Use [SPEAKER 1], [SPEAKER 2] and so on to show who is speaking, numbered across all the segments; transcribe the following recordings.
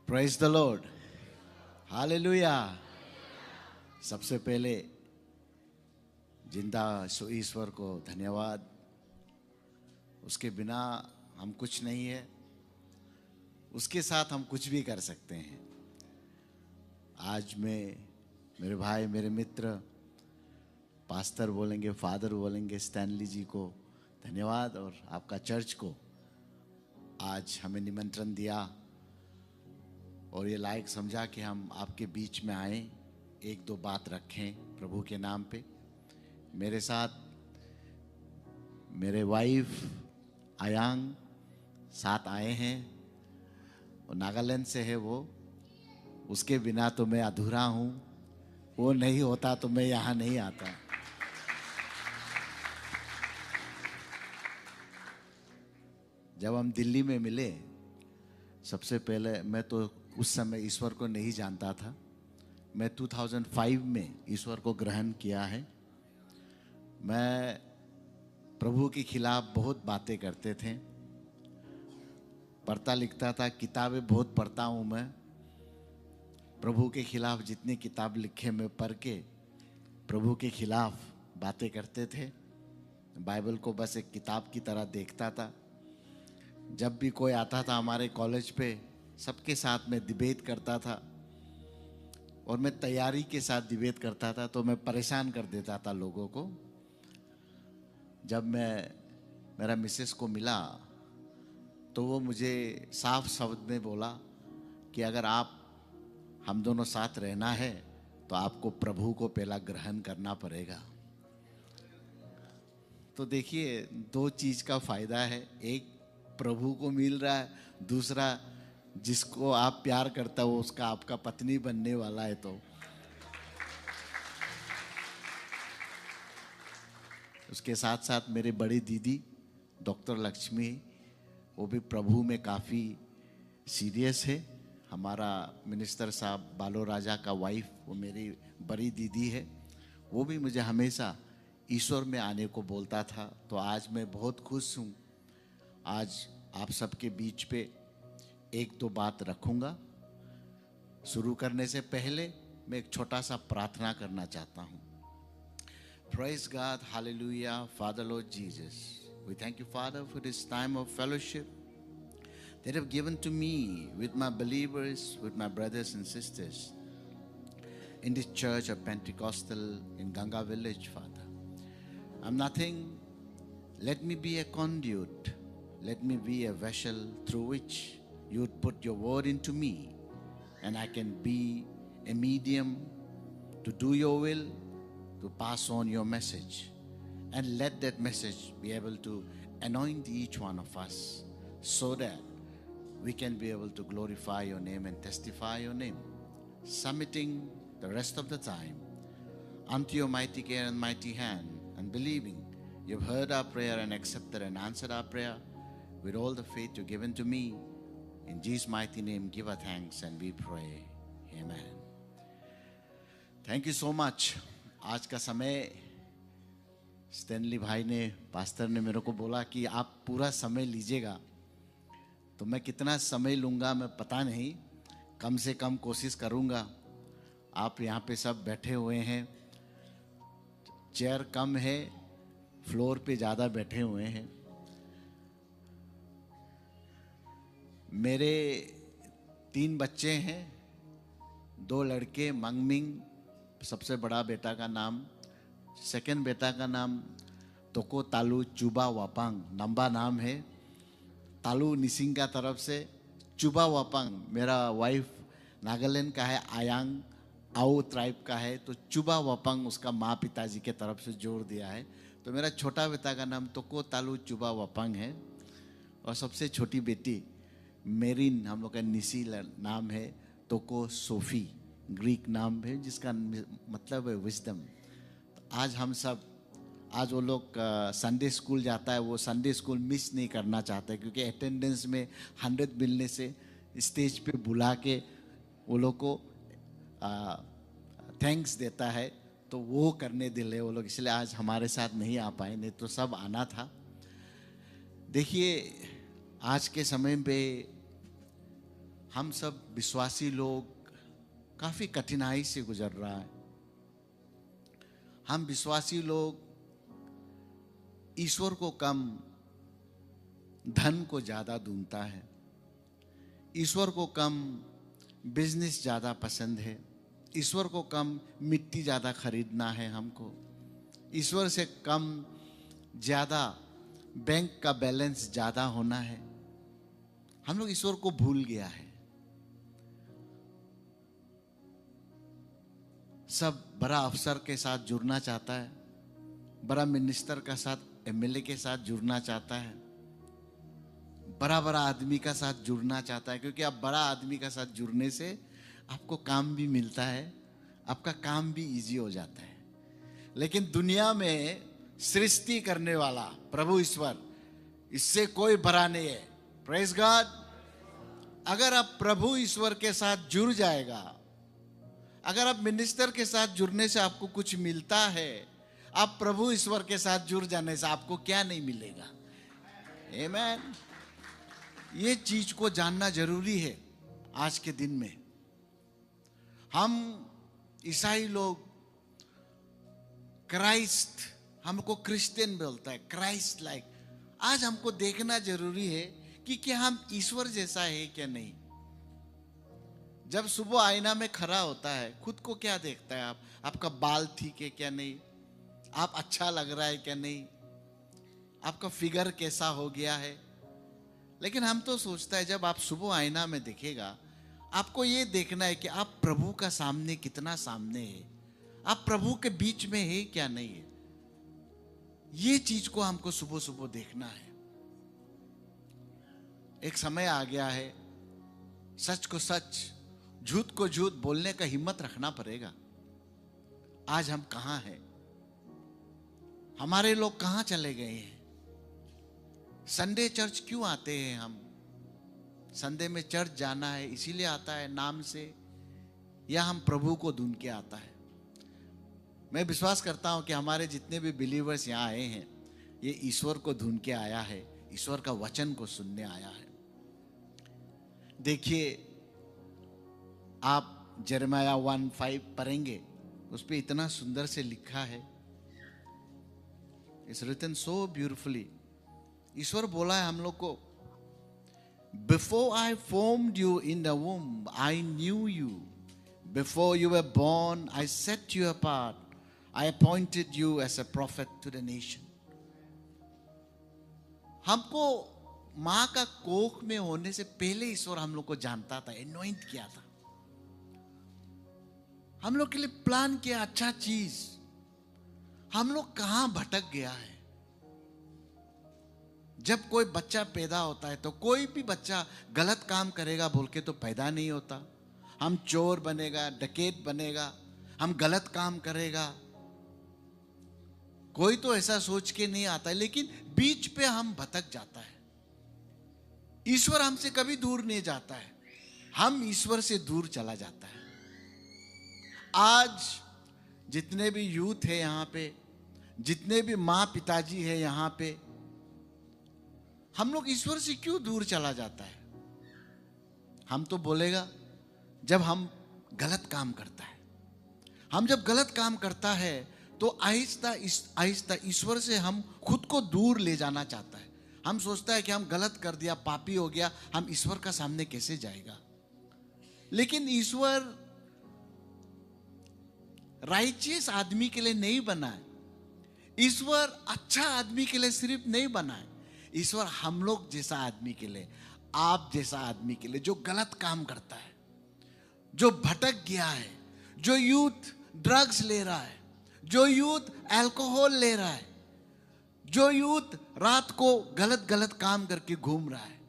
[SPEAKER 1] Praise the Lord, hallelujah. सबसे पहले जिंदा ईश्वर को धन्यवाद। उसके बिना हम कुछ नहीं है, उसके साथ हम कुछ भी कर सकते हैं। आज मैं मेरे भाई, मेरे मित्र, पास्टर बोलेंगे, फादर बोलेंगे, स्टैनली जी को धन्यवाद, और आपका चर्च को आज हमें निमंत्रण दिया और ये लायक समझा कि हम आपके बीच में आए, एक दो बात रखें प्रभु के नाम पे। मेरे साथ मेरे वाइफ आयांग साथ आए हैं, और नागालैंड से है वो। उसके बिना तो मैं अधूरा हूँ, वो नहीं होता तो मैं यहाँ नहीं आता। जब हम दिल्ली में मिले, सबसे पहले मैं तो उस समय ईश्वर को नहीं जानता था। मैं 2005 में ईश्वर को ग्रहण किया है। मैं प्रभु के खिलाफ बहुत बातें करते थे, पढ़ता लिखता था, किताबें बहुत पढ़ता हूँ मैं। प्रभु के खिलाफ जितनी किताब लिखे मैं पढ़ के प्रभु के खिलाफ बातें करते थे। बाइबल को बस एक किताब की तरह देखता था। जब भी कोई आता था हमारे कॉलेज पे, सबके साथ में डिबेट करता था, और मैं तैयारी के साथ डिबेट करता था, तो मैं परेशान कर देता था लोगों को। जब मैं मेरा मिसेस को मिला तो वो मुझे साफ शब्द में बोला कि अगर आप हम दोनों साथ रहना है तो आपको प्रभु को पहला ग्रहण करना पड़ेगा। तो देखिए, दो चीज का फायदा है, एक प्रभु को मिल रहा है, दूसरा जिसको आप प्यार करता हो उसका आपका पत्नी बनने वाला है। तो उसके साथ साथ मेरे बड़ी दीदी डॉक्टर लक्ष्मी, वो भी प्रभु में काफ़ी सीरियस है। हमारा मिनिस्टर साहब बालो राजा का वाइफ, वो मेरी बड़ी दीदी है। वो भी मुझे हमेशा ईश्वर में आने को बोलता था। तो आज मैं बहुत खुश हूँ। आज आप सबके बीच पे एक दो बात रखूँगा। शुरू करने से पहले मैं एक छोटा सा प्रार्थना करना चाहता हूँ। Praise God, hallelujah, Father Lord Jesus. We thank you, Father, for this time of fellowship that you have given to me with my believers, with my brothers and sisters in this church of Pentecostal in Ganga village, Father. I'm nothing. Let me be a conduit. Let me be a vessel through which you would put your word into me, and I can be a medium to do your will, to pass on your message, and let that message be able to anoint each one of us so that we can be able to glorify your name and testify your name, submitting the rest of the time unto your mighty care and mighty hand, and believing you've heard our prayer and accepted and answered our prayer with all the faith you've given to me. In Jesus' mighty name, give our thanks and we pray. Amen. Thank you so much. आज का समय Stanley भाई ने, pastor ने मेरे को बोला कि आप पूरा समय लीजिएगा। तो मैं कितना समय लूँगा मैं पता नहीं, कम से कम कोशिश करूँगा। आप यहाँ पे सब बैठे हुए हैं, चेयर कम है, फ्लोर पे ज़्यादा बैठे हुए हैं। मेरे 3 बच्चे हैं, 2 लड़के, मंगमिंग सबसे बड़ा बेटा का नाम, सेकंड बेटा का नाम तोको तालू चुबा वापांग, लंबा नाम है। तालू निसिंग का तरफ से, चुबा वापांग मेरा वाइफ नागालैंड का है, आयांग आओ ट्राइब का है, तो चुबा वापांग उसका माँ पिताजी के तरफ से जोड़ दिया है। तो मेरा छोटा बेटा का नाम तोको तालू चुबा वापांग है, और सबसे छोटी बेटी मेरिन, हम लोग का निसी नाम है, तोको सोफी ग्रीक नाम है, जिसका मतलब है विजडम। तो आज हम सब, आज वो लोग संडे स्कूल जाता है, वो संडे स्कूल मिस नहीं करना चाहता है, क्योंकि अटेंडेंस में 100 मिलने से स्टेज पे बुला के वो लोग को थैंक्स देता है, तो वो करने दिल है वो लोग, इसलिए आज हमारे साथ नहीं आ पाए, नहीं तो सब आना था। देखिए, आज के समय पे हम सब विश्वासी लोग काफी कठिनाई से गुजर रहा है। हम विश्वासी लोग ईश्वर को कम, धन को ज्यादा ढूंढता है। ईश्वर को कम बिजनेस ज्यादा पसंद है। ईश्वर को कम मिट्टी ज्यादा खरीदना है हमको। ईश्वर से कम ज्यादा बैंक का बैलेंस ज्यादा होना है। हम लोग ईश्वर को भूल गया है। सब बड़ा अफसर के साथ जुड़ना चाहता है, बड़ा मिनिस्टर का साथ, एमएलए के साथ जुड़ना चाहता है, बड़ा बड़ा आदमी का साथ जुड़ना चाहता है, क्योंकि आप बड़ा आदमी का साथ जुड़ने से आपको काम भी मिलता है, आपका काम भी इजी हो जाता है। लेकिन दुनिया में सृष्टि करने वाला प्रभु ईश्वर, इससे कोई बड़ा नहीं है। Praise God. अगर आप प्रभु ईश्वर के साथ जुड़ जाएगा, अगर आप मिनिस्टर के साथ जुड़ने से आपको कुछ मिलता है, आप प्रभु ईश्वर के साथ जुड़ जाने से आपको क्या नहीं मिलेगा। आमीन। ये चीज को जानना जरूरी है आज के दिन में। हम ईसाई लोग क्राइस्ट, हमको क्रिश्चियन बोलता है, क्राइस्ट लाइक। आज हमको देखना जरूरी है कि क्या हम ईश्वर जैसा है क्या नहीं। जब सुबह आईना में खड़ा होता है, खुद को क्या देखता है आप? आपका बाल ठीक है क्या नहीं, आप अच्छा लग रहा है क्या नहीं, आपका फिगर कैसा हो गया है। लेकिन हम तो सोचता है जब आप सुबह आईना में देखेगा, आपको ये देखना है कि आप प्रभु का सामने कितना सामने है, आप प्रभु के बीच में है क्या नहीं है। ये चीज को हमको सुबह सुबह देखना है। एक समय आ गया है, सच को सच, झूठ को झूठ बोलने का हिम्मत रखना पड़ेगा। आज हम कहां हैं? हमारे लोग कहां चले गए हैं? संडे चर्च क्यों आते हैं हम? संडे में चर्च जाना है इसीलिए आता है नाम से, या हम प्रभु को ढूंढ के आता है? मैं विश्वास करता हूं कि हमारे जितने भी बिलीवर्स यहाँ आए हैं, ये ईश्वर को ढूंढ के आया है, ईश्वर का वचन को सुनने आया है। देखिए, आप यिर्मयाह 1:5 पढ़ेंगे, उस पे इतना सुंदर से लिखा है, इट्स रिटन सो ब्यूटिफुली। ईश्वर बोला है हम लोग को, before I formed you in the womb I knew you, before you were born I set you apart, I appointed you as a prophet to the nation. हमको मां का कोख में होने से पहले ईश्वर हम लोग को जानता था, एनॉइंट किया था, हम लोग के लिए प्लान किया अच्छा चीज। हम लोग कहां भटक गया है। जब कोई बच्चा पैदा होता है तो कोई भी बच्चा गलत काम करेगा बोल के तो पैदा नहीं होता। हम चोर बनेगा, डकैत बनेगा, हम गलत काम करेगा, कोई तो ऐसा सोच के नहीं आता है। लेकिन बीच पे हम भटक जाता है। ईश्वर हमसे कभी दूर नहीं जाता है, हम ईश्वर से दूर चला जाता है। आज जितने भी यूथ है यहाँ पे, जितने भी माँ पिताजी है यहाँ पे, हम लोग ईश्वर से क्यों दूर चला जाता है? हम तो बोलेगा जब हम गलत काम करता है, हम जब गलत काम करता है तो आहिस्ता आहिस्ता ईश्वर से हम खुद को दूर ले जाना चाहता है। हम सोचता है कि हम गलत कर दिया, पापी हो गया, हम ईश्वर का सामने कैसे जाएगा। लेकिन ईश्वर राइचियस आदमी के लिए नहीं बना है, ईश्वर अच्छा आदमी के लिए सिर्फ नहीं बना है। ईश्वर हम लोग जैसा आदमी के लिए, आप जैसा आदमी के लिए, जो गलत काम करता है, जो भटक गया है, जो यूथ ड्रग्स ले रहा है, जो यूथ अल्कोहल ले रहा है, जो यूथ रात को गलत गलत काम करके घूम रहा है,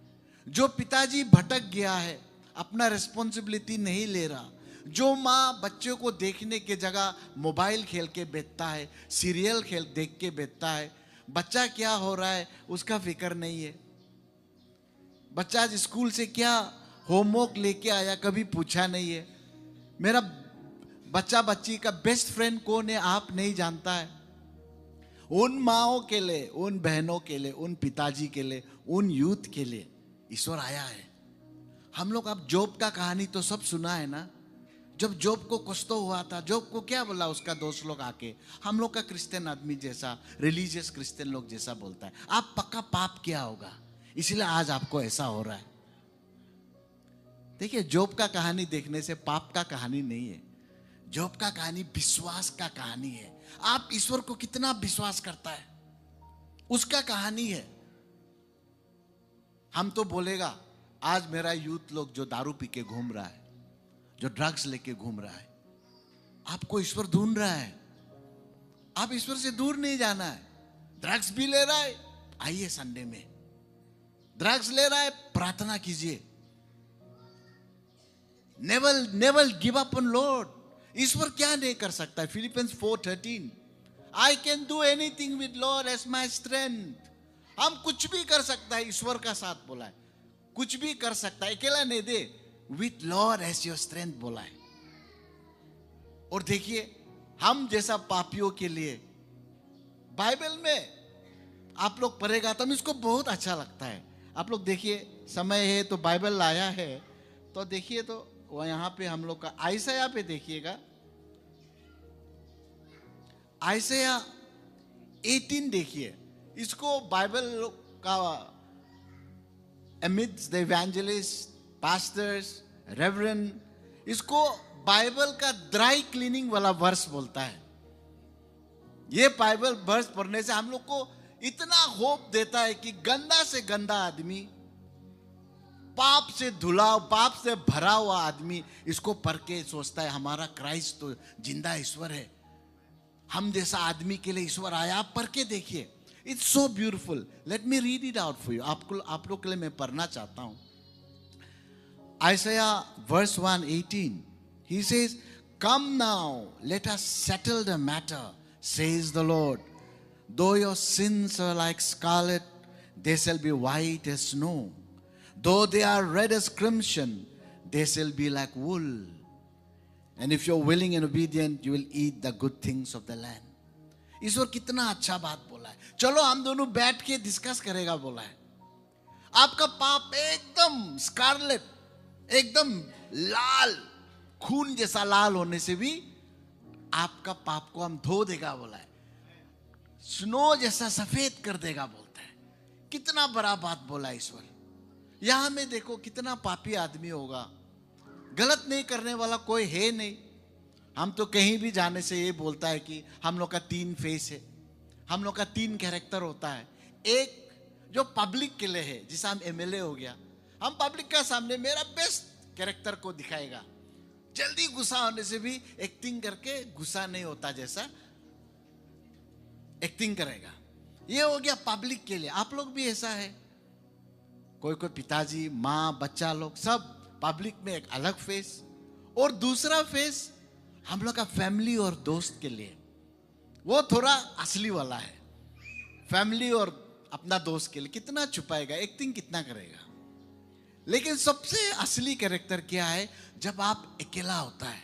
[SPEAKER 1] जो पिताजी भटक गया है, अपना रिस्पॉन्सिबिलिटी नहीं ले रहा, जो माँ बच्चों को देखने की जगह मोबाइल खेल के बैठता है, सीरियल खेल देख के बैठता है, बच्चा क्या हो रहा है उसका फिक्र नहीं है, बच्चा आज स्कूल से क्या होमवर्क लेके आया कभी पूछा नहीं है, मेरा बच्चा बच्ची का बेस्ट फ्रेंड कौन है आप नहीं जानता है। उन माओं के लिए, उन बहनों के लिए, उन पिताजी के लिए, उन यूथ के लिए ईश्वर आया है। हम लोग अब जॉब का कहानी तो सब सुना है ना। जब जॉब को कुछ तो हुआ था, जॉब को क्या बोला उसका दोस्त लोग आके, हम लोग का क्रिश्चियन आदमी जैसा, रिलीजियस क्रिश्चियन लोग जैसा बोलता है, आप पक्का पाप किया होगा, इसलिए आज आपको ऐसा हो रहा है। देखिए, जॉब का कहानी देखने से पाप का कहानी नहीं है। जॉब का कहानी विश्वास का कहानी है। आप ईश्वर को कितना विश्वास करता है, उसका कहानी है। हम तो बोलेगा आज मेरा यूथ लोग जो दारू पी के घूम रहा है, जो ड्रग्स लेके घूम रहा है, आपको ईश्वर ढूंढ रहा है। आप ईश्वर से दूर नहीं जाना है। ड्रग्स भी ले रहा है, आइए संडे में। ड्रग्स ले रहा है, प्रार्थना कीजिए। Never give up on Lord. ईश्वर क्या नहीं कर सकता है? Philippians 4:13, I can do anything with Lord as my strength. हम कुछ भी कर सकता है, ईश्वर का साथ बोला है। कुछ भी कर सकता है, अकेला नहीं दे, with Lord as your strength बोला है। और देखिए, हम जैसा पापियों के लिए बाइबल में आप लोग पढ़ेगा तो इसको बहुत अच्छा लगता है। आप लोग देखिए, समय है तो बाइबल लाया है तो देखिए, तो वह यहां पे हम लोग का आयशया पे देखिएगा। आयशया 18 देखिए। इसको बाइबल का amidst the evangelists, pastors, reverend, इसको बाइबल का ड्राई क्लीनिंग वाला वर्स बोलता है। ये बाइबल वर्स पढ़ने से हम लोग को इतना होप देता है कि गंदा से गंदा आदमी, पाप से धुला, पाप से भरा हुआ आदमी इसको पढ़ के सोचता है हमारा क्राइस्ट तो जिंदा ईश्वर है, हम जैसा आदमी के लिए ईश्वर आया। आप पढ़ के देखिए, it's so beautiful. Let me read it out for you. आप लोग के लिए मैं पढ़ना चाहता हूं। आयशया verse 1:18, he says, come now, let us settle the matter, says the Lord. Though your sins are like scarlet, they shall be white as snow. Though they are red as crimson, they shall be like wool. And if you're willing and obedient, you will eat the good things of the land. ईश्वर कितना अच्छा बात बोला है। चलो हम दोनों बैठ के डिस्कस करेगा बोला है। आपका पाप एकदम स्कारलेट, एकदम लाल, खून जैसा लाल होने से भी आपका पाप को हम धो देगा बोला है। स्नो जैसा सफेद कर देगा बोलता है। कितना बड़ा बात बोला ईश्वर। यहां में देखो कितना पापी आदमी होगा, गलत नहीं करने वाला कोई है नहीं। हम तो कहीं भी जाने से ये बोलता है कि हम लोग का 3 फेस है, हम लोग का 3 कैरेक्टर होता है। एक जो पब्लिक के लिए है, जिसे हम एमएलए हो गया, हम पब्लिक का सामने मेरा बेस्ट कैरेक्टर को दिखाएगा। जल्दी गुस्सा होने से भी एक्टिंग करके गुस्सा नहीं होता जैसा एक्टिंग करेगा। ये हो गया पब्लिक के लिए। आप लोग भी ऐसा है। कोई कोई पिताजी, माँ, बच्चा लोग सब पब्लिक में एक अलग फेस, और दूसरा फेस हम लोग का फैमिली और दोस्त के लिए, वो थोड़ा असली वाला है। फैमिली और अपना दोस्त के लिए कितना छुपाएगा, एक्टिंग कितना करेगा। लेकिन सबसे असली कैरेक्टर क्या है? जब आप अकेला होता है,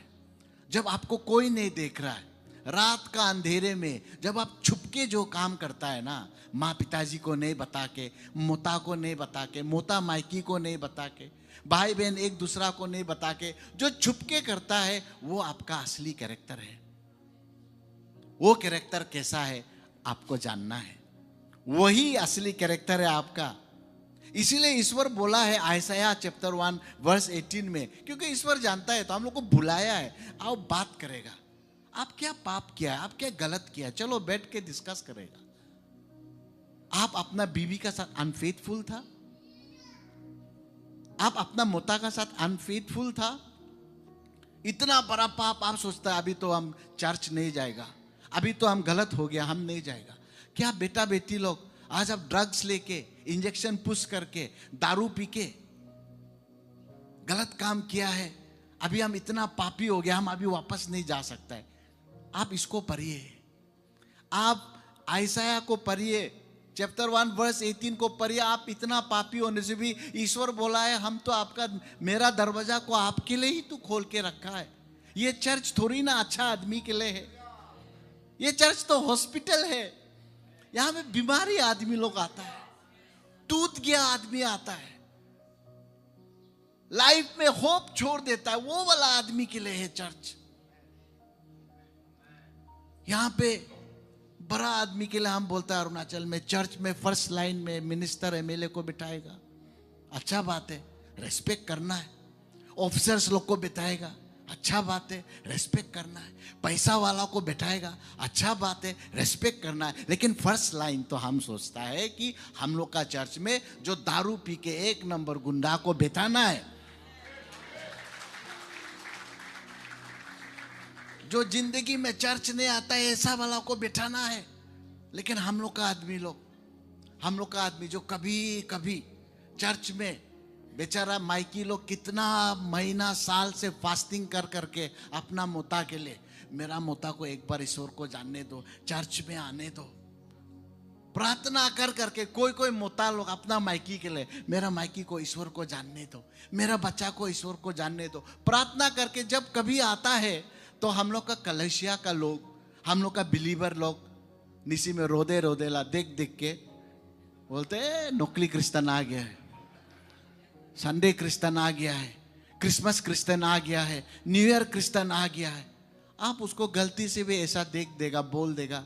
[SPEAKER 1] जब आपको कोई नहीं देख रहा है, रात का अंधेरे में जब आप छुपके जो काम करता है ना, माँ पिताजी को नहीं बता के, मोता को नहीं बता के, मोता मायकी को नहीं बता के, भाई बहन एक दूसरा को नहीं बता के जो छुपके करता है, वो आपका असली कैरेक्टर है। वो कैरेक्टर कैसा है आपको जानना है। वही असली कैरेक्टर है आपका। इसीलिए ईश्वर बोला है आयशया चैप्टर 1 वर्स 18 में, क्योंकि ईश्वर जानता है तो हम लोग को बुलाया है, आओ बात करेगा। आप क्या पाप किया है, आप क्या गलत किया है, चलो बैठ के डिस्कस करेगा। आप अपना बीवी का साथ अनफेथफुल था, आप अपना मोता का साथ अनफेथफुल था। इतना बड़ा पाप आप सोचता है अभी तो हम चर्च नहीं जाएगा, अभी तो हम गलत हो गया, हम नहीं जाएगा। क्या बेटा बेटी लोग आज आप ड्रग्स लेके, इंजेक्शन पुश करके, दारू पी के गलत काम किया है, अभी हम इतना पापी हो गया, हम अभी वापस नहीं जा सकता है। आप इसको पढ़िए, आप आयशया को पढ़िए, चैप्टर 1 वर्स 18 को पढ़िए। आप इतना पापी होने से भी ईश्वर बोला है हम तो आपका, मेरा दरवाजा को आपके लिए ही तो खोल के रखा है। ये चर्च थोड़ी ना अच्छा आदमी के लिए है, ये चर्च तो हॉस्पिटल है। यहां में बीमारी आदमी लोग आता है, टूट गया आदमी आता है, लाइफ में होप छोड़ देता है, वो वाला आदमी के लिए है चर्च। यहां पे बड़ा आदमी के लिए हम बोलते हैं अरुणाचल में चर्च में फर्स्ट लाइन में मिनिस्टर एमएलए को बिठाएगा, अच्छा बात है, रेस्पेक्ट करना है। ऑफिसर्स लोग को बिठाएगा, अच्छा बात है, रेस्पेक्ट करना है। पैसा वाला को बिठाएगा, अच्छा बात है, रेस्पेक्ट करना है। लेकिन फर्स्ट लाइन तो हम सोचता है कि हम लोग का चर्च में जो दारू पी के 1 नंबर गुंडा को बिठाना है, जो जिंदगी में चर्च नहीं आता है ऐसा वाला को बिठाना है। लेकिन हम लोग का आदमी जो कभी कभी चर्च में बेचारा माइकी लोग कितना महीना साल से फास्टिंग कर करके अपना मोता के लिए, मेरा मोता को एक बार ईश्वर को जानने दो, चर्च में आने दो, प्रार्थना कर करके कोई मोता लोग अपना माइकी के लिए, मेरा माइकी को ईश्वर को जानने दो, मेरा बच्चा को ईश्वर को जानने दो, प्रार्थना करके जब कभी आता है तो हम लोग का कलेशिया का लोग, हम लोग का बिलीवर लोग निसी में रोदे रोदेला देख देख के बोलते हैं नकली क्रिश्चियन आ गया है, संडे क्रिश्चियन आ गया है, क्रिसमस क्रिश्चियन आ गया है, न्यू ईयर क्रिश्चियन आ गया है। आप उसको गलती से भी ऐसा देख देगा, बोल देगा,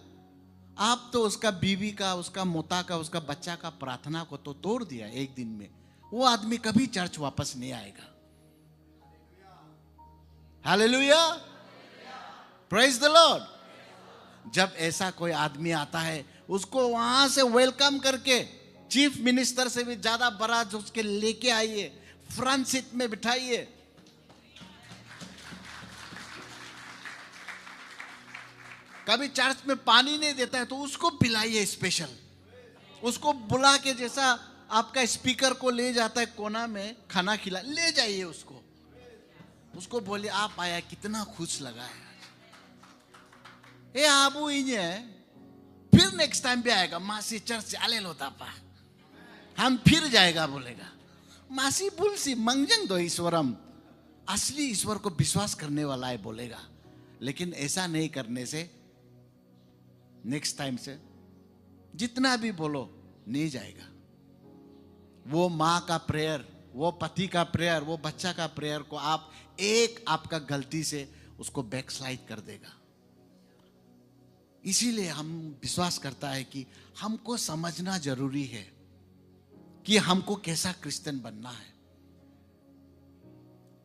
[SPEAKER 1] आप तो उसका बीवी का, उसका मोता का, उसका बच्चा का प्रार्थना को तो तोड़ दिया एक दिन में। वो आदमी कभी चर्च वापस नहीं आएगा। Hallelujah, praise the Lord. जब ऐसा कोई आदमी आता है उसको वहां से वेलकम करके चीफ मिनिस्टर से भी ज्यादा बड़ा जो उसके लेके आइए, फ्रंट सीट में बिठाइए। कभी चर्च में पानी नहीं देता है तो उसको पिलाइए स्पेशल, उसको बुला के, जैसा आपका स्पीकर को ले जाता है कोना में खाना खिला, ले जाइए उसको बोलिए आप आया, कितना खुश लगा है ए आबू इन्हे, फिर नेक्स्ट टाइम भी आएगा, मासी चर्च आले लो तापा, हम फिर जाएगा, बोलेगा मासी बुलसी मंगजंग दो ईश्वरम, असली ईश्वर को विश्वास करने वाला है बोलेगा। लेकिन ऐसा नहीं करने से नेक्स्ट टाइम से जितना भी बोलो नहीं जाएगा। वो माँ का प्रेयर, वो पति का प्रेयर, वो बच्चा का प्रेयर को आप एक आपका गलती से उसको बैकस्लाइड कर देगा। इसीलिए हम विश्वास करता है कि हमको समझना जरूरी है कि हमको कैसा क्रिश्चियन बनना है,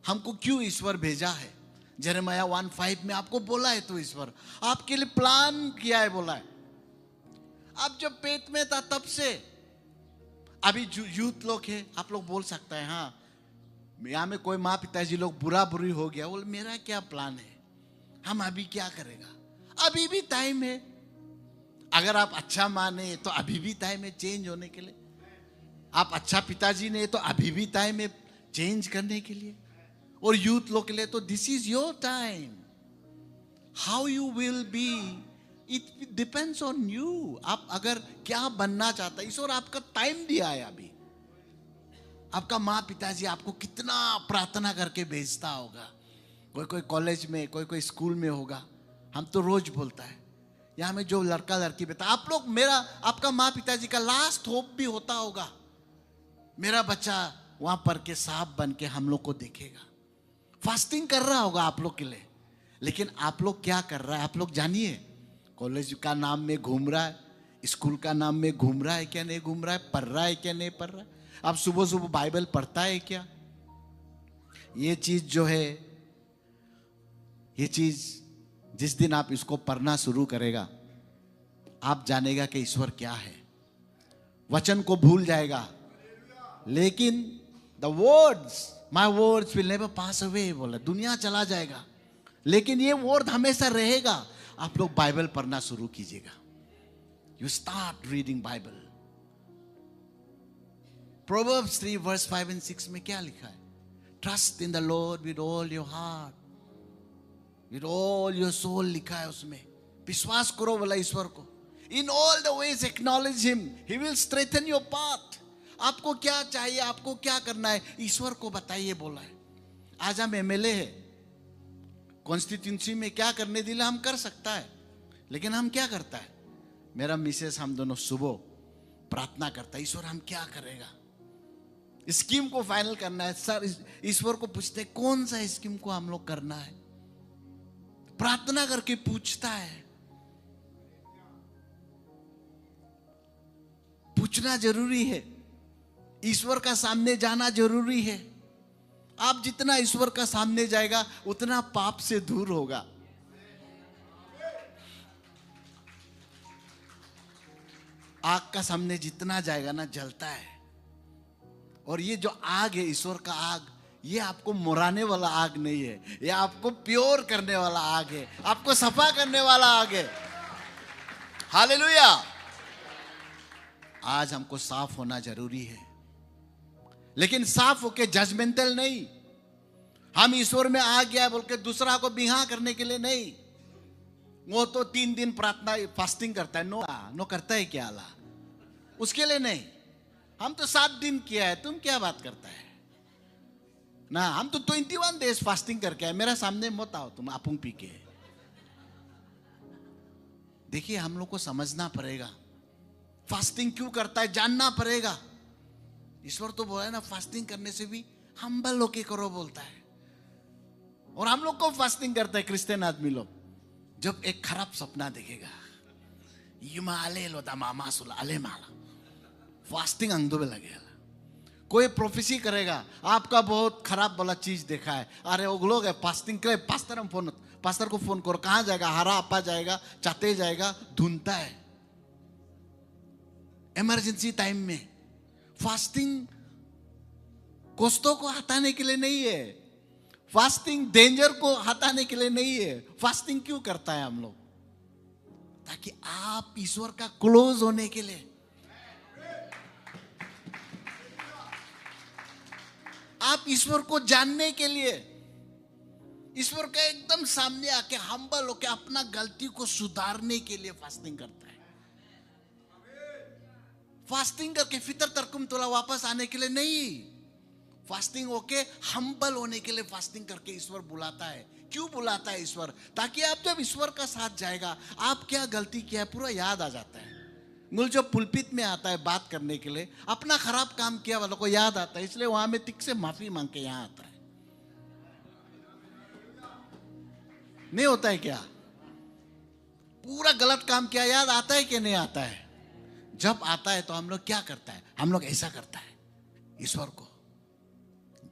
[SPEAKER 1] हमको क्यों ईश्वर भेजा है। यिर्मयाह 1:5 में आपको बोला है तो ईश्वर आपके लिए प्लान किया है, बोला है। आप जब पेट में था तब से, अभी यूथ लोग है, आप लोग बोल सकते हैं हाँ यहां में कोई माँ पिताजी लोग बुरा बुरी हो गया, बोले मेरा क्या प्लान है, हम अभी क्या करेगा, अभी भी टाइम है। अगर आप अच्छा माने तो अभी भी टाइम है चेंज होने के लिए, आप अच्छा पिताजी ने तो अभी भी टाइम है चेंज करने के लिए। और यूथ लोग के लिए तो this is your time, how you will be it depends on you. आप अगर क्या बनना चाहता है, ईश्वर आपका टाइम दिया है अभी। आपका माँ पिताजी आपको कितना प्रार्थना करके भेजता होगा, कोई कॉलेज में, कोई स्कूल में होगा। हम तो रोज बोलता है यहाँ में जो लड़का लड़की बेटा, आप लोग, मेरा आपका माँ पिताजी का लास्ट होप भी होता होगा, मेरा बच्चा वहां पर के साहब बन के हम लोग को देखेगा। फास्टिंग कर रहा होगा आप लोग के लिए, लेकिन आप लोग क्या कर रहा है आप लोग जानिए। कॉलेज का नाम में घूम रहा है, स्कूल का नाम में घूम रहा है क्या नहीं घूम रहा है, पढ़ रहा है क्या नहीं पढ़ रहा है, आप सुबह सुबह बाइबल पढ़ता है क्या। ये चीज जो है, ये चीज जिस दिन आप इसको पढ़ना शुरू करेगा, आप जानेगा कि ईश्वर क्या है। वचन को भूल जाएगा, लेकिन the words, my words will never pass away, बोला दुनिया चला जाएगा लेकिन ये वर्ड हमेशा रहेगा। आप लोग बाइबल पढ़ना शुरू कीजिएगा, you start reading Bible. Proverbs 3:5-6 में क्या लिखा है, trust in the Lord with all your heart, with all your soul लिखा है उसमें। विश्वास करो बोला ईश्वर को, in all the ways acknowledge him, he will strengthen your path. आपको क्या चाहिए, आपको क्या करना है, ईश्वर को बताइए बोला है। आज हम एमएलए है, कॉन्स्टिट्यूंसी में क्या करने दिला हम कर सकता है, लेकिन हम क्या करता है, मेरा मिसेस हम दोनों सुबह प्रार्थना करता है, ईश्वर हम क्या करेगा, स्कीम को फाइनल करना है। सर ईश्वर को पूछते हैं कौन सा स्कीम को हम लोग करना है, प्रार्थना करके पूछता है। पूछना जरूरी है, ईश्वर का सामने जाना जरूरी है। आप जितना ईश्वर का सामने जाएगा उतना पाप से दूर होगा। आग का सामने जितना जाएगा ना जलता है, और ये जो आग है ईश्वर का आग, ये आपको मुराने वाला आग नहीं है, ये आपको प्योर करने वाला आग है, आपको सफा करने वाला आग है। हालेलुया। आज हमको साफ होना जरूरी है, लेकिन साफ होके जजमेंटल नहीं। हम ईश्वर में आ गया बोल के दूसरा को बिहा करने के लिए नहीं। वो तो 3 दिन प्रार्थना फास्टिंग करता है, नो करता है क्या अल्लाह, उसके लिए नहीं। हम तो 7 दिन किया है, तुम क्या बात करता है ना। हम तो 21 डेज फास्टिंग करके आए, मेरा सामने मत आओ तुम आपुंग पी के। देखिए हम लोग को समझना पड़ेगा फास्टिंग क्यों करता है, जानना पड़ेगा। ईश्वर तो बोला है ना फास्टिंग करने से भी हम्बल होके करो बोलता है। और हम लोग को फास्टिंग करता है क्रिश्चियन आदमी लोग, जब एक खराब सपना देखेगा फास्टिंग अंधो में लगेगा। कोई प्रोफेसी करेगा आपका बहुत खराब वाला चीज देखा है, अरे वो लोग है फास्टिंग करे, पास्टर को फोन करो, कहां जाएगा, हरा आपा जाएगा, चाहते जाएगा, ढूंढता है। इमरजेंसी टाइम में फास्टिंग कष्टों को हटाने के लिए नहीं है, फास्टिंग डेंजर को हटाने के लिए नहीं है। फास्टिंग क्यों करता है हम लोग, ताकि आप ईश्वर का क्लोज होने के लिए, आप ईश्वर को जानने के लिए, ईश्वर के एकदम सामने आके हम्बल होके अपना गलती को सुधारने के लिए फास्टिंग करता है। फास्टिंग करके फितर तरकुम तोला वापस आने के लिए नहीं, फास्टिंग होके हम्बल होने के लिए फास्टिंग करके ईश्वर बुलाता है। क्यों बुलाता है ईश्वर, ताकि आप जब ईश्वर का साथ जाएगा आप क्या गलती किया है पूरा याद आ जाता है। मुझे जो पुलपित में आता है बात करने के लिए, अपना खराब काम किया वालों को याद आता है, इसलिए वहां में तिक से माफी मांग के यहां आता है। नहीं होता है क्या, पूरा गलत काम किया याद आता है कि नहीं आता है। जब आता है तो हम लोग क्या करता है, हम लोग ऐसा करता है, ईश्वर को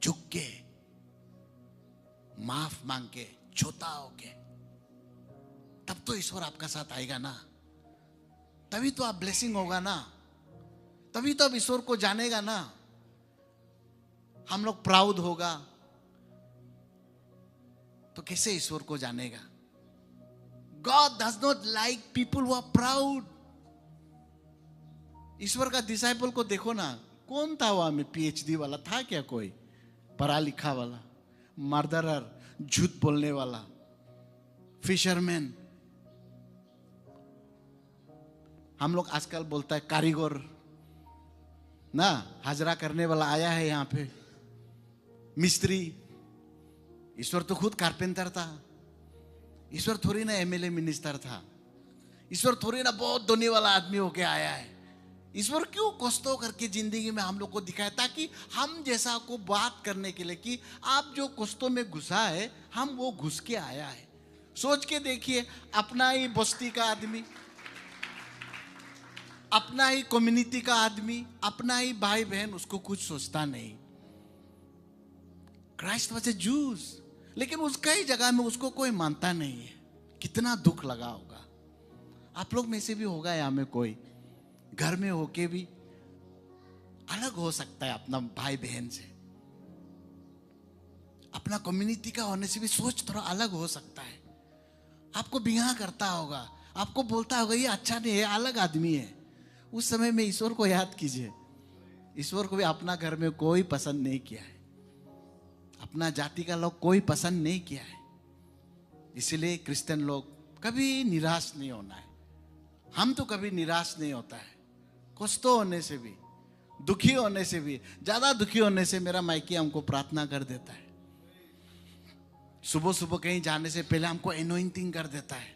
[SPEAKER 1] झुक के माफ मांग के छोटा होके, तब तो ईश्वर आपका साथ आएगा ना, तभी तो आप ब्लेसिंग होगा ना, तभी तो अब ईश्वर को जानेगा ना। हम लोग प्राउड होगा तो कैसे ईश्वर को जानेगा। God does not like people who are proud। ईश्वर का डिसाइपल को देखो ना, कौन था वहां में, PhD वाला था क्या, कोई पढ़ा लिखा वाला, मर्डरर, झूठ बोलने वाला, फिशरमैन। हम लोग आजकल बोलता है कारीगर ना, हाजरा करने वाला आया है यहाँ पे, मिस्त्री। ईश्वर तो खुद कारपेंटर था, ईश्वर थोड़ी ना MLA मिनिस्टर था, ईश्वर थोड़ी ना बहुत धोने वाला आदमी होके आया है। ईश्वर क्यों कष्टों करके जिंदगी में हम लोग को दिखाया, ताकि हम जैसा को बात करने के लिए कि आप जो कष्टों में घुसा है हम वो घुस के आया है। सोच के देखिए, अपना ही बस्ती का आदमी, अपना ही कम्युनिटी का आदमी, अपना ही भाई बहन, उसको कुछ सोचता नहीं। क्राइस्ट वाज ए जूस, लेकिन उसका ही जगह में उसको कोई मानता नहीं है। कितना दुख लगा होगा। आप लोग में से भी होगा यहाँ में कोई घर में होके भी अलग हो सकता है अपना भाई बहन से, अपना कम्युनिटी का होने से भी सोच थोड़ा अलग हो सकता है। आपको बिहा करता होगा, आपको बोलता होगा ये अच्छा नहीं है, अलग आदमी है। उस समय में ईश्वर को याद कीजिए, ईश्वर को भी अपना घर में कोई पसंद नहीं किया है, अपना जाति का लोग कोई पसंद नहीं किया है। इसलिए क्रिश्चियन लोग कभी निराश नहीं होना है। हम तो कभी निराश नहीं होता है, कष्टों होने से भी, दुखी होने से भी, ज्यादा दुखी होने से मेरा माइकी हमको प्रार्थना कर देता है। सुबह सुबह कहीं जाने से पहले हमको एनोइंटिंग कर देता है।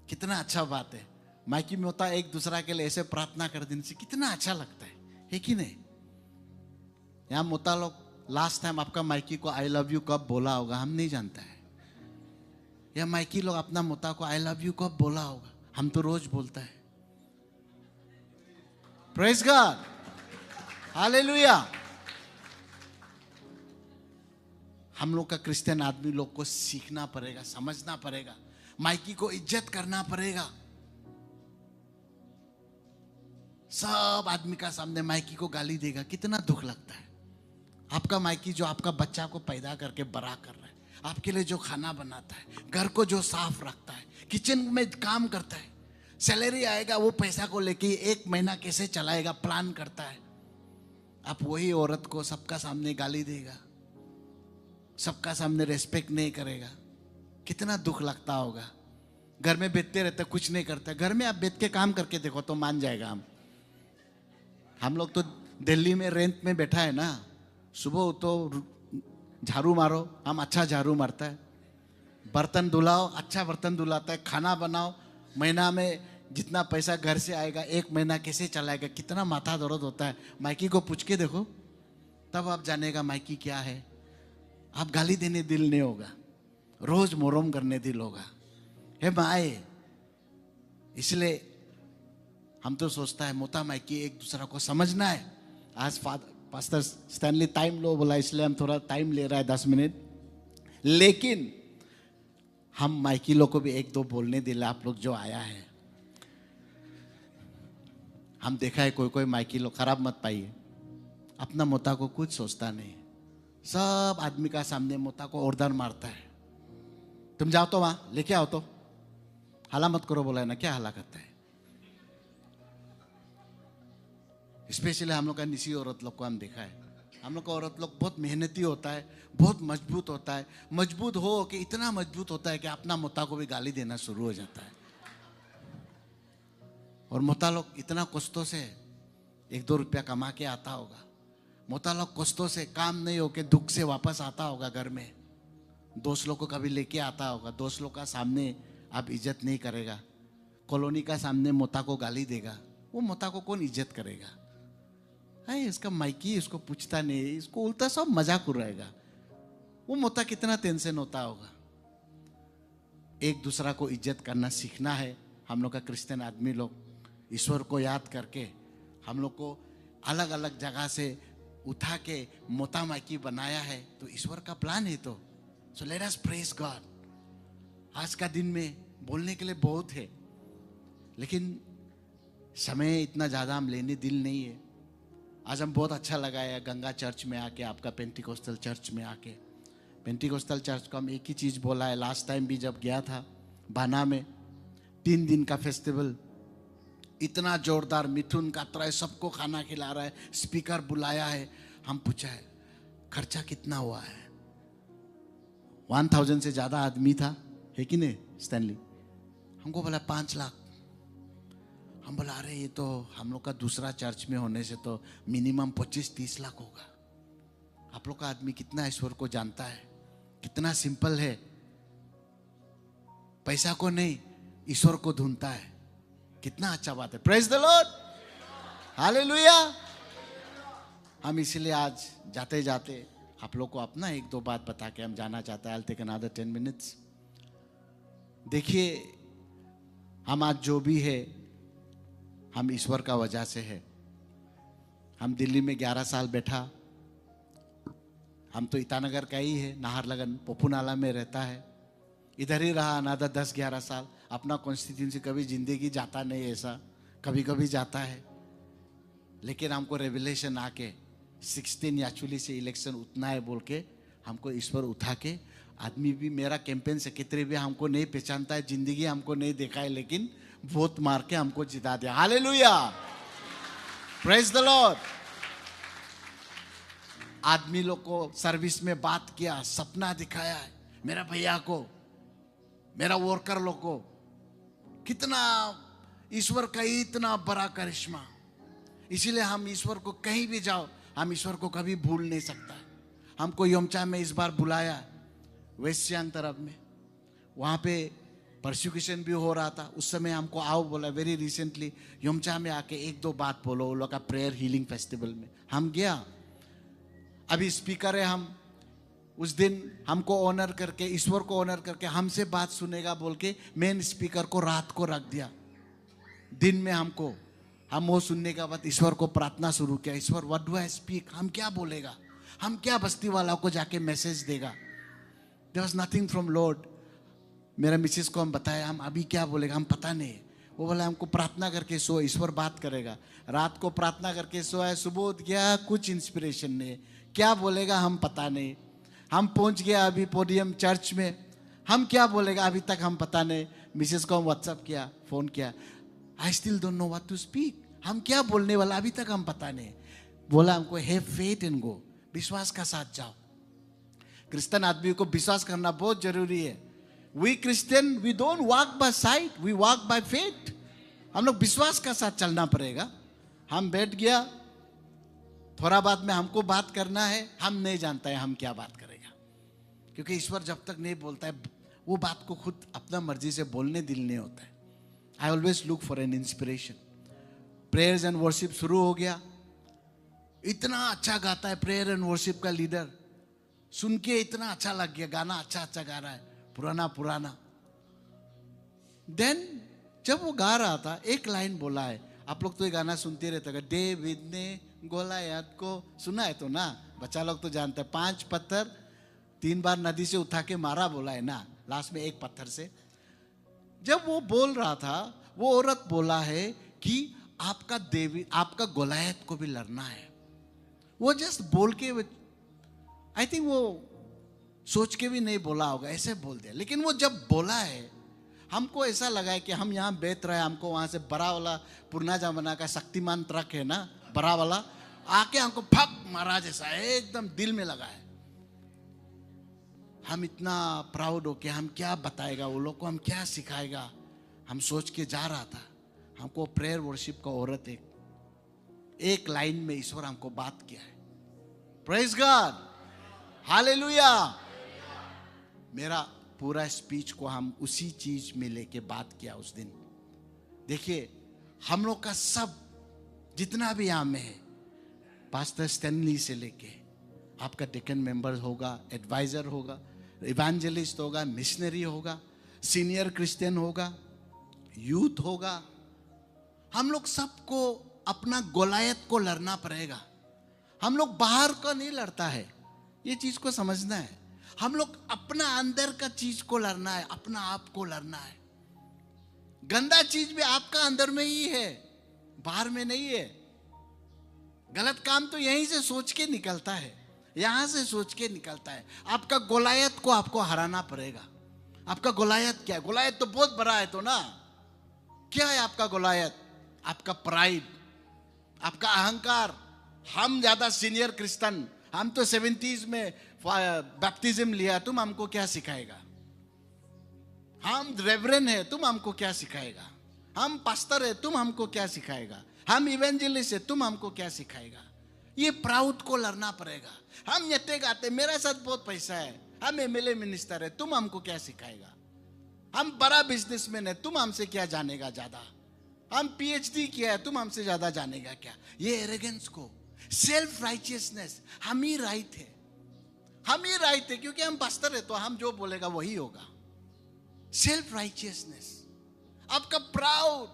[SPEAKER 1] कितना अच्छा बात है, माइकी में होता है एक दूसरा के लिए ऐसे प्रार्थना कर देने से कितना अच्छा लगता है कि नहीं। यहाँ मोता लोग लास्ट टाइम आपका माइकी को आई लव यू कब बोला होगा हम नहीं जानता है। या माइकी लोग अपना मोता को आई लव यू कब बोला होगा, हम तो रोज बोलता है। Praise God, hallelujah. हम लोग का क्रिश्चियन आदमी लोग को सीखना पड़ेगा, समझना पड़ेगा, माइकी को इज्जत करना पड़ेगा। सब आदमी का सामने माइकी को गाली देगा, कितना दुख लगता है। आपका माइकी जो आपका बच्चा को पैदा करके बड़ा कर रहा है, आपके लिए जो खाना बनाता है, घर को जो साफ रखता है, किचन में काम करता है, सैलरी आएगा वो पैसा को लेके एक महीना कैसे चलाएगा प्लान करता है। आप वही औरत को सबका सामने गाली देगा, सबका सामने रेस्पेक्ट नहीं करेगा, कितना दुख लगता होगा। घर में बैठते रहते कुछ नहीं करता, घर में आप बैठ के काम करके देखो तो मान जाएगा। हम लोग तो दिल्ली में रेंट में बैठा है ना, सुबह तो झाड़ू मारो, हम अच्छा झाड़ू मारता है, बर्तन धुलाओ, अच्छा बर्तन धुलाता है, खाना बनाओ, महीना में जितना पैसा घर से आएगा एक महीना कैसे चलाएगा, कितना माथा दर्द होता है। माइकी को पूछ के देखो, तब आप जानेगा माइकी क्या है। आप गाली देने दिल नहीं होगा, रोज मोरम करने दिल होगा। हे माए, इसलिए हम तो सोचता है मोता माइकी एक दूसरा को समझना है। आज पास्टर स्टैनली टाइम लो बोला, इसलिए हम थोड़ा टाइम ले रहा है 10 मिनट, लेकिन हम माइकी लोग को भी एक दो बोलने दिला। आप लोग जो आया है, हम देखा है कोई कोई माइकी लोग, खराब मत पाइए, अपना मोता को कुछ सोचता नहीं, सब आदमी का सामने मोता को ऑर्डर मारता है, तुम जाओ तो वहां लेके आओ, तो हला मत करो बोला है ना, क्या हला करता है। स्पेशली हम लोग का निसी औरत लोग को हम देखा है, हम लोग का औरत लोग बहुत मेहनती होता है, बहुत मजबूत होता है, मजबूत हो कि इतना मजबूत होता है कि अपना मोता को भी गाली देना शुरू हो जाता है। और मोता लोग इतना कष्टों से 1-2 रुपया कमा के आता होगा, मोता लोग कष्टों से काम नहीं हो के दुख से वापस आता होगा घर में, दोस्त लोग को कभी लेके आता होगा, दोस्त लोग का सामने आप इज्जत नहीं करेगा, कॉलोनी का सामने मोता को गाली देगा, वो मोता को कौन इज्जत करेगा। है इसका माइकी इसको पूछता नहीं, इसको उल्टा सब मजाक उड़ाएगा, वो मोता कितना टेंशन होता होगा। एक दूसरा को इज्जत करना सीखना है। हम लोग का क्रिश्चियन आदमी लोग ईश्वर को याद करके हम लोग को अलग अलग जगह से उठा के मोता माइकी बनाया है, तो ईश्वर का प्लान है। तो so let us praise God. आज का दिन में बोलने के लिए बहुत है, लेकिन समय इतना ज़्यादा हम लेने दिल नहीं है। आज हम बहुत अच्छा लगा है गंगा चर्च में आके, आपका पेंटिकोस्टल चर्च में आके। पेंटिकोस्टल चर्च को हम एक ही चीज़ बोला है, लास्ट टाइम भी जब गया था बाना में 3 दिन का फेस्टिवल, इतना जोरदार, मिथुन कात्रा सबको खाना खिला रहा है, स्पीकर बुलाया है। हम पूछा है खर्चा कितना हुआ है, 1000 से ज़्यादा आदमी था, है कि नहीं स्टैनली। हमको बोला 5 लाख। हम बोला अरे ये तो हम लोग का दूसरा चर्च में होने से तो मिनिमम 25-30 लाख होगा। आप लोग का आदमी कितना ईश्वर को जानता है, कितना सिंपल है, पैसा को नहीं ईश्वर को ढूंढता है, कितना अच्छा बात है। Praise the Lord, hallelujah. हम इसलिए आज जाते जाते आप लोग को अपना 1-2 बात बता के हम जाना चाहते हैं। I'll take another 10 minutes। देखिए हम आज जो भी है हम ईश्वर का वजह से है। हम दिल्ली में 11 साल बैठा, हम तो ईटानगर का ही है, नाहरलगन पोपुनाला में रहता है, इधर ही रहा अनादर 10-11 साल। अपना कॉन्स्टिट्यूंसी कभी जिंदगी जाता नहीं, ऐसा कभी कभी जाता है, लेकिन हमको रेवलेशन आके 16 एक्चुअली से इलेक्शन उतना है बोल के हमको ईश्वर उठा के, आदमी भी मेरा कैंपेन सेक्रेटरी भी हमको नहीं पहचानता है, जिंदगी हमको नहीं देखा है, लेकिन वोट मार के हमको जिता दिया। Hallelujah, praise the Lord. आदमी लोग को सर्विस में बात किया, सपना दिखाया है मेरा भैया को, मेरा वर्कर लोग को, कितना ईश्वर का इतना बड़ा करिश्मा। इसीलिए हम ईश्वर को कहीं भी जाओ, हम ईश्वर को कभी भूल नहीं सकता। हमको योमचा में इस बार बुलाया, वेस्ट सियांग तरफ में, वहाँ पे परसिक्यूशन भी हो रहा था, उस समय हमको आओ बोला। वेरी रिसेंटली योमचा में आके 1-2 बात बोलो, वो लोग का प्रेयर हीलिंग फेस्टिवल में हम गया। अभी स्पीकर है हम, उस दिन हमको ऑनर करके, ईश्वर को ऑनर करके हमसे बात सुनेगा बोल के मेन स्पीकर को रात को रख दिया। दिन में हम वो सुनने के बाद ईश्वर को प्रार्थना शुरू किया, ईश्वर व्हाट डू आई स्पीक, हम क्या बोलेगा, हम क्या बस्ती वालों को जाके मैसेज देगा। There was nothing from Lord. मेरा मिसेस को हम बताया हम अभी क्या बोलेगा, हम पता नहीं। वो बोला हमको प्रार्थना करके सो, ईश्वर बात करेगा। रात को प्रार्थना करके सोया, सुबह उठ गया, कुछ इंस्पिरेशन नहीं, क्या बोलेगा हम पता नहीं। हम पहुंच गया अभी पोडियम चर्च में, हम क्या बोलेगा अभी तक हम पता नहीं। मिसेस को हम व्हाट्सअप किया, फोन किया, I still don't know what to speak, हम क्या बोलने वाला अभी तक हम पता नहीं। बोला हमको हैव फेथ एंड गो, विश्वास का साथ जाओ। क्रिश्चियन आदमी को विश्वास करना बहुत जरूरी है। We Christian we don't walk by sight, we walk by faith. हम लोग विश्वास का साथ चलना पड़ेगा। हम बैठ गया, थोड़ा बाद में हमको बात करना है, हम नहीं जानता है हम क्या बात करेगा, क्योंकि ईश्वर जब तक नहीं बोलता है वो बात को खुद अपना मर्जी से बोलने दिल नहीं होता है। I always look for an inspiration. Prayers and worship शुरू हो गया, इतना अच्छा गाता है प्रेयर एंड वर्शिप का लीडर, सुन के इतना अच्छा लग गया, गाना अच्छा अच्छा गा रहा है, पुराना पुराना। देन जब वो गा रहा था एक लाइन बोला है, आप लोग तो ये गाना सुनते रहते हैं, डेविड ने गोलायात को, सुना है तो ना, बच्चा लोग तो जानते हैं, 5 पत्थर 3 बार नदी से उठा के मारा बोला है ना, लास्ट में 1 पत्थर से। जब वो बोल रहा था, वो औरत बोला है कि आपका देवी, आपका गोलायत को भी लड़ना है। वो जस्ट बोल के, आई थिंक वो सोच के भी नहीं बोला होगा, ऐसे बोल दिया। लेकिन वो जब बोला है, हमको ऐसा लगा है कि हम यहाँ बैठ रहे हैं, हमको वहां से बड़ा वाला पुरना जमाना का शक्तिमान ट्रक है ना, बड़ा वाला, आके हमको फक मारा जैसा एकदम दिल में लगा है। हम इतना प्राउड हो के हम क्या बताएगा वो लोग को, हम क्या सिखाएगा, हम सोच के जा रहा था। हमको प्रेयर वर्शिप का औरत एक लाइन में ईश्वर हमको बात किया है। Praise God, hallelujah. मेरा पूरा स्पीच को हम उसी चीज में लेके बात किया उस दिन। देखिए हम लोग का सब जितना भी यहाँ में है, पास्टर स्टैनली से लेके आपका डेकन मेंबर होगा, एडवाइजर होगा, इवेंजलिस्ट होगा, मिशनरी होगा, सीनियर क्रिश्चियन होगा, यूथ होगा, हम लोग सबको अपना गोलायत को लड़ना पड़ेगा। हम लोग बाहर का नहीं लड़ता है, ये चीज को समझना है। हम लोग अपना अंदर का चीज को लड़ना है, अपना आप को लड़ना है। गंदा चीज भी आपका अंदर में ही है, बाहर में नहीं है। गलत काम तो यहीं से सोच के निकलता है, यहां से सोच के निकलता है। आपका गोलायत को आपको हराना पड़ेगा। आपका गोलायत क्या है? गोलायत तो बहुत बड़ा है तो ना। क्या है आपका गोलायत? आपका प्राइड, आपका अहंकार। हम ज्यादा सीनियर क्रिश्चियन, हम तो 70s में बैप्टिज्म लिया, तुम हमको क्या सिखाएगा? हम रेवरेंड है, तुम हमको क्या सिखाएगा? हम पास्टर है, तुम हमको क्या सिखाएगा? हम इवेंजलिस्ट है, तुम हमको क्या सिखाएगा? ये प्राउड को लड़ना पड़ेगा। हम यते गाते, मेरे साथ बहुत पैसा है, हम एमएलए मिनिस्टर है, तुम हमको क्या सिखाएगा? हम बड़ा बिजनेसमैन है, तुम हमसे क्या जानेगा ज्यादा? हम पीएचडी किया है, तुम हमसे ज्यादा जानेगा क्या? ये एरोगेंस को, सेल्फ राइचियसनेस, हम ही राइट है, हम ही राइट है क्योंकि हम पास्टर है तो हम जो बोलेगा वही होगा। सेल्फ राइचियसनेस, आपका प्राउड,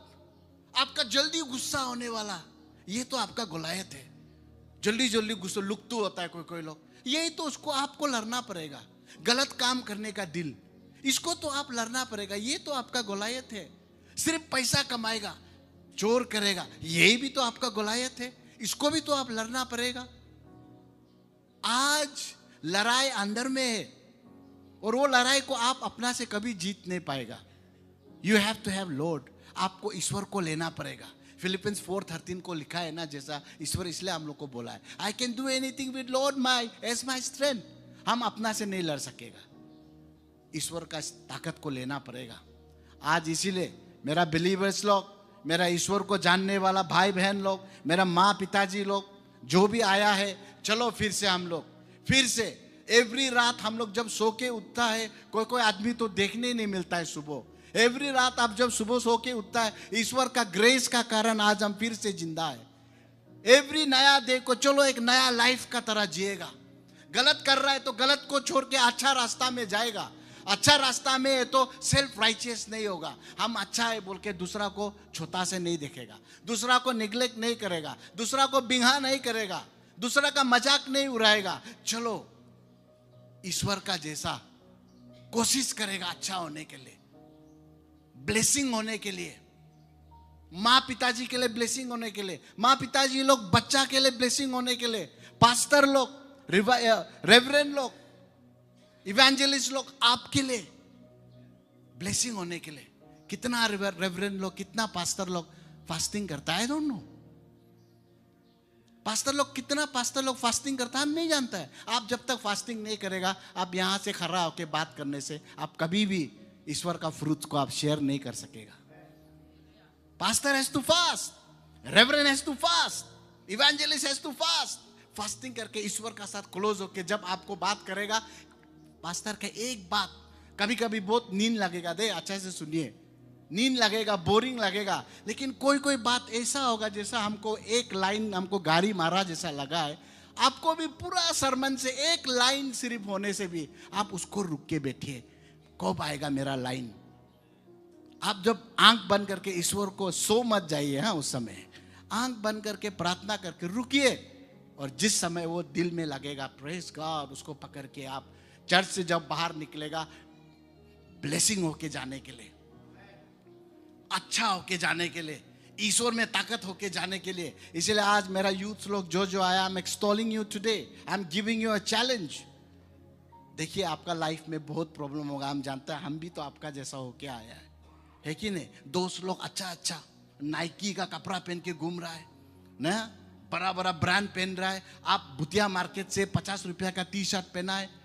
[SPEAKER 1] आपका जल्दी गुस्सा होने वाला, ये तो आपका गोलायत है। जल्दी जल्दी गुस्सा लुकतू होता है कोई कोई लोग, यही तो उसको आपको लड़ना पड़ेगा। गलत काम करने का दिल, इसको तो आप लड़ना पड़ेगा। ये तो आपका गोलायत है। सिर्फ पैसा कमाएगा, चोर करेगा, यही भी तो आपका गोलायत है, इसको भी तो आप लड़ना पड़ेगा। आज लड़ाई अंदर में है और वो लड़ाई को आप अपना से कभी जीत नहीं पाएगा। You have to have Lord, आपको ईश्वर को लेना पड़ेगा। फिलिपियंस 4:13 को लिखा है ना, जैसा ईश्वर इसलिए हम लोग को बोला है, I can do anything with Lord my as my strength. हम अपना से नहीं लड़ सकेगा, ईश्वर का ताकत को लेना पड़ेगा। आज इसीलिए मेरा बिलीवर्स लोग, मेरा ईश्वर को जानने वाला भाई बहन लोग, मेरा माँ पिताजी लोग जो भी आया है, चलो फिर से हम लोग फिर से एवरी रात हम लोग जब सो के उठता है, कोई कोई आदमी तो देखने ही नहीं मिलता है सुबह। एवरी रात आप जब सुबह सो के उठता है, ईश्वर का ग्रेस का कारण आज हम फिर से जिंदा है। एवरी नया डे को चलो एक नया लाइफ का तरह जिएगा। गलत कर रहा है तो गलत को छोड़ के अच्छा रास्ता में जाएगा। अच्छा रास्ता में है तो सेल्फ राइचियस नहीं होगा। हम अच्छा है बोल के दूसरा को छोटा से नहीं देखेगा, दूसरा को निग्लेक्ट नहीं करेगा, दूसरा को बिंगा नहीं करेगा, दूसरा का मजाक नहीं उड़ाएगा। चलो ईश्वर का जैसा कोशिश करेगा अच्छा होने के लिए, ब्लेसिंग होने के लिए, माँ पिताजी के लिए ब्लेसिंग होने के लिए, माँ पिताजी लोग बच्चा के लिए ब्लेसिंग होने के लिए, पास्टर लोग, रेवरेंड लोग, इवेंजलिस्ट लोग आपके लिए ब्लेसिंग होने के लिए। कितना रेवरेंड लोग, कितना पास्टर लोग फास्टिंग करता है, डोंट नो। कितना पास्टर लोग फास्टिंग करता है हम नहीं जानता है। आप जब तक फास्टिंग नहीं करेगा, आप यहां से खड़ा होकर बात करने से आप कभी भी ईश्वर का फ्रूट को आप शेयर नहीं कर सकेगा। Pastor has to fast, reverend has to fast, evangelist has to fast. Fasting करके ईश्वर का साथ क्लोज होके जब आपको बात करेगा, पास्टर का एक बात, कभी कभी बहुत नींद लगेगा, दे अच्छा से सुनिए, नींद लगेगा, बोरिंग लगेगा, लेकिन कोई कोई बात ऐसा होगा जैसा हमको एक लाइन हमको गाड़ी मारा जैसा लगा है। आपको भी पूरा सरमन से एक लाइन सिर्फ होने से भी आप उसको रुक के बैठिए, कब आएगा मेरा लाइन। आप जब आंख बंद करके ईश्वर को सो मत जाइए, हाँ उस समय आंख बंद करके प्रार्थना करके रुकिए, और जिस समय वो दिल में लगेगा प्रेज गॉड, उसको पकड़ के आप चर्च से जब बाहर निकलेगा ब्लेसिंग होके जाने के लिए, अच्छा होके जाने के लिए, ईश्वर में ताकत होके जाने के लिए। इसलिए आज मेरा यूथ लोग जो जो आया, I am extolling you today, I am giving you a challenge. देखिए आपका लाइफ में बहुत प्रॉब्लम होगा, हम जानते हैं, हम भी तो आपका जैसा होके आया है कि नहीं। दोस्त लोग अच्छा अच्छा नाइकी का कपड़ा पहन के घूम रहा है ना, बड़ा बड़ा ब्रांड पहन रहा है, आप भुतिया मार्केट से 50 रुपया का टी शर्ट पहना है।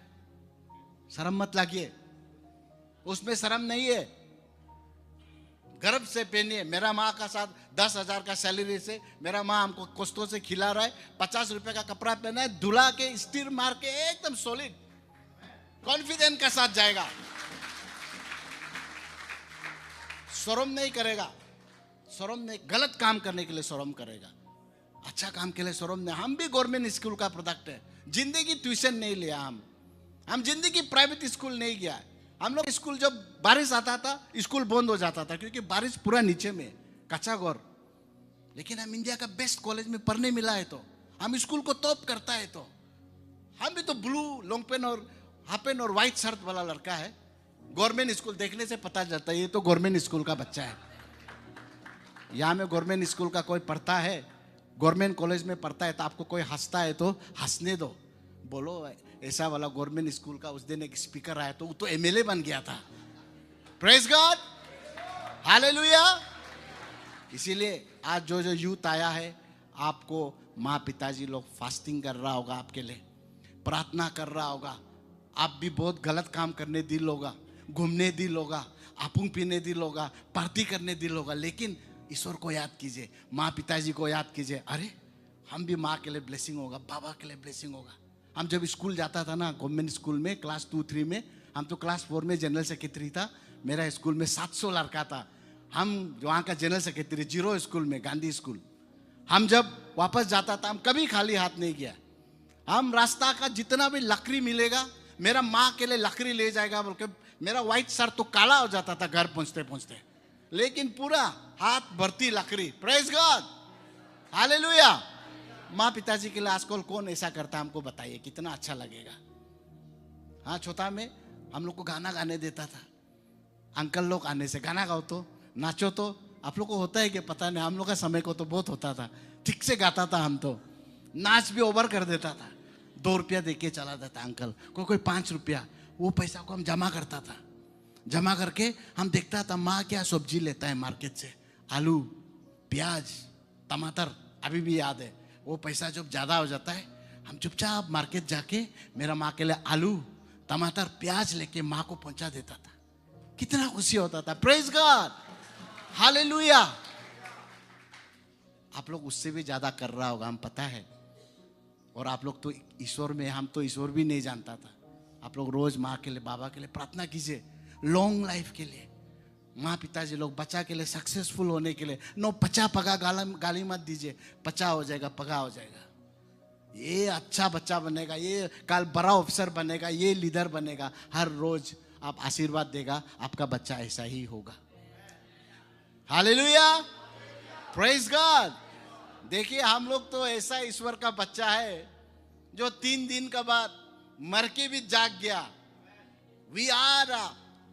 [SPEAKER 1] शर्म मत लागिए, उसमें शर्म नहीं है, गर्व से पहनिए। मेरा माँ का साथ 10,000 का सैलरी से मेरा माँ हमको कष्टों से खिला रहा है, 50 रुपए का कपड़ा पहना है, धुला के स्टीर मार के एकदम सॉलिड कॉन्फिडेंस के साथ जाएगा, शर्म नहीं करेगा, शर्म नहीं, गलत काम करने के लिए शर्म करेगा, अच्छा काम के लिए शर्म नहीं। हम भी गवर्नमेंट स्कूल का प्रोडक्ट है, जिंदगी ट्यूशन नहीं लिया, हम जिंदगी प्राइवेट स्कूल नहीं गया। हम लोग स्कूल जब बारिश आता था स्कूल बंद हो जाता था, क्योंकि बारिश पूरा नीचे में कच्चा घर, लेकिन हम इंडिया का बेस्ट कॉलेज में पढ़ने मिला है तो हम स्कूल को टॉप करता है, तो हम भी तो ब्लू लॉन्ग पेन और हाफ पेन और व्हाइट शर्ट वाला लड़का है। गवर्नमेंट स्कूल देखने से पता चलता है ये तो गवर्नमेंट स्कूल का बच्चा है। यहाँ में गवर्नमेंट स्कूल का कोई पढ़ता है, गवर्नमेंट कॉलेज में पढ़ता है, तो आपको कोई हंसता है तो हंसने दो, बोलो ऐसा वाला गवर्नमेंट स्कूल का उस दिन एक स्पीकर आया तो वो तो एमएलए बन गया था। Praise God, hallelujah. इसीलिए आज जो जो यूथ आया है, आपको माँ पिताजी लोग फास्टिंग कर रहा होगा, आपके लिए प्रार्थना कर रहा होगा, आप भी बहुत गलत काम करने दिल होगा, घूमने दिल होगा, आपुंग पीने दिल होगा, पार्टी करने दिल होगा, लेकिन ईश्वर को याद कीजिए, माँ पिताजी को याद कीजिए। अरे हम भी माँ के लिए ब्लेसिंग होगा, बाबा के लिए ब्लेसिंग होगा। हम जब स्कूल जाता था ना, गवर्नमेंट स्कूल में क्लास 2-3 में, हम तो क्लास 4 में जनरल सेक्रेटरी था, मेरा स्कूल में 700 लड़का था, हम वहाँ का जनरल सेक्रेटरी, जीरो स्कूल में, गांधी स्कूल। हम जब वापस जाता था, हम कभी खाली हाथ नहीं गया, हम रास्ता का जितना भी लकड़ी मिलेगा, मेरा माँ के लिए लकड़ी ले जाएगा बोल के, मेरा व्हाइट शर्ट तो काला हो जाता था घर पहुँचते पहुँचते, लेकिन पूरा हाथ भरती लकड़ी। Praise God, hallelujah. माँ पिताजी के लिए आजकल कौन ऐसा करता है, हमको बताइए, कितना अच्छा लगेगा। हाँ, छोटा में हम लोग को गाना गाने देता था, अंकल लोग आने से गाना गाओ तो नाचो तो। आप लोग को होता है कि पता नहीं, हम लोग का समय को तो बहुत होता था, ठीक से गाता था हम तो, नाच भी ओवर कर देता था। 2 रुपया दे के चला जाता अंकल, कोई 5 रुपया, वो पैसा को हम जमा करता था, जमा करके हम देखता था माँ क्या सब्जी लेता है मार्केट से, आलू प्याज टमाटर, अभी भी याद है। वो पैसा जब ज़्यादा हो जाता है, हम चुपचाप मार्केट जाके मेरा माँ के लिए आलू टमाटर प्याज लेके माँ को पहुंचा देता था, कितना खुशी होता था। Praise God, hallelujah. आप लोग उससे भी ज़्यादा कर रहा होगा, हम पता है, और आप लोग तो ईश्वर में, हम तो ईश्वर भी नहीं जानता था। आप लोग रोज माँ के लिए, बाबा के लिए प्रार्थना कीजिए, लॉन्ग लाइफ के लिए। माँ पिताजी लोग बच्चा के लिए सक्सेसफुल होने के लिए, नो पचा पगा गाली मत दीजिए, पचा हो जाएगा, पगा हो जाएगा। ये अच्छा बच्चा बनेगा, ये कल बड़ा ऑफिसर बनेगा, ये लीडर बनेगा। हर रोज आप आशीर्वाद देगा, आपका बच्चा ऐसा ही होगा। Hallelujah, praise God. देखिए हम लोग तो ऐसा ईश्वर का बच्चा है जो 3 दिन के बाद मर के भी जाग गया। We are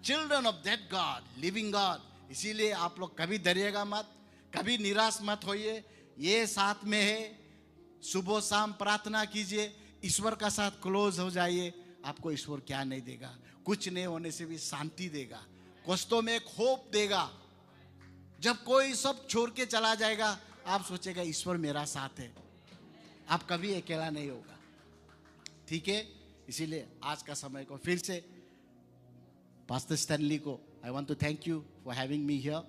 [SPEAKER 1] children of that God, living God. इसीलिए आप लोग कभी डरिएगा मत, कभी निराश मत होइए। ये साथ में है, सुबह शाम प्रार्थना कीजिए, ईश्वर का साथ क्लोज हो जाइए। आपको ईश्वर क्या नहीं देगा? कुछ नहीं होने से भी शांति देगा, कष्टों में एक होप देगा। जब कोई सब छोड़ के चला जाएगा, आप सोचेगा ईश्वर मेरा साथ है, आप कभी अकेला नहीं होगा। ठीक है, इसीलिए आज का समय को फिर से पास्टर स्टैनली को I want to thank you for having me here.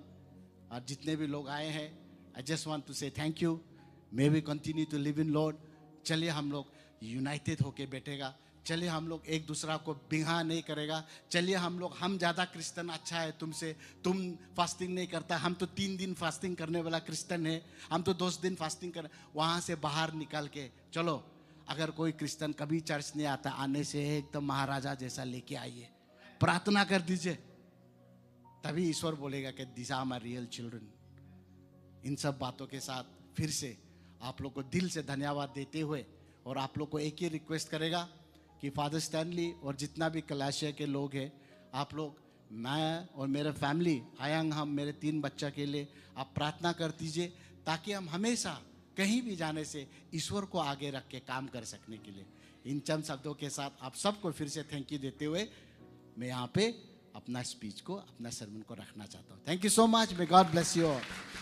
[SPEAKER 1] और जितने भी लोग आए हैं, I just want to say thank you. May we continue to live in Lord. चलिए हम लोग यूनाइटेड होके बैठेगा, चलिए हम लोग एक दूसरा को बिहा नहीं करेगा। चलिए हम ज़्यादा क्रिश्चियन अच्छा है तुमसे, तुम फास्टिंग नहीं करता, हम तो 3 दिन फास्टिंग करने वाला क्रिश्चियन है, हम तो 10 दिन फास्टिंग कर। वहाँ से बाहर निकल के चलो, अगर कोई क्रिश्चियन कभी चर्च नहीं आता, आने से एकदम महाराजा जैसा लेके आइए, प्रार्थना कर दीजिए, तभी ईश्वर बोलेगा कि this are my real children. इन सब बातों के साथ फिर से आप लोग को दिल से धन्यवाद देते हुए, और आप लोग को एक ही रिक्वेस्ट करेगा कि फादर स्टैनली और जितना भी कलाशिया के लोग हैं, आप लोग, मैं और मेरे फैमिली आयंग, हम मेरे 3 बच्चा के लिए आप प्रार्थना कर दीजिए, ताकि हम हमेशा कहीं भी जाने से ईश्वर को आगे रख के काम कर सकने के लिए। इन चंद शब्दों के साथ आप सबको फिर से थैंक यू देते हुए मैं यहाँ पे अपना स्पीच को, अपना सरमन को रखना चाहता हूँ। Thank you so much, may God bless you all.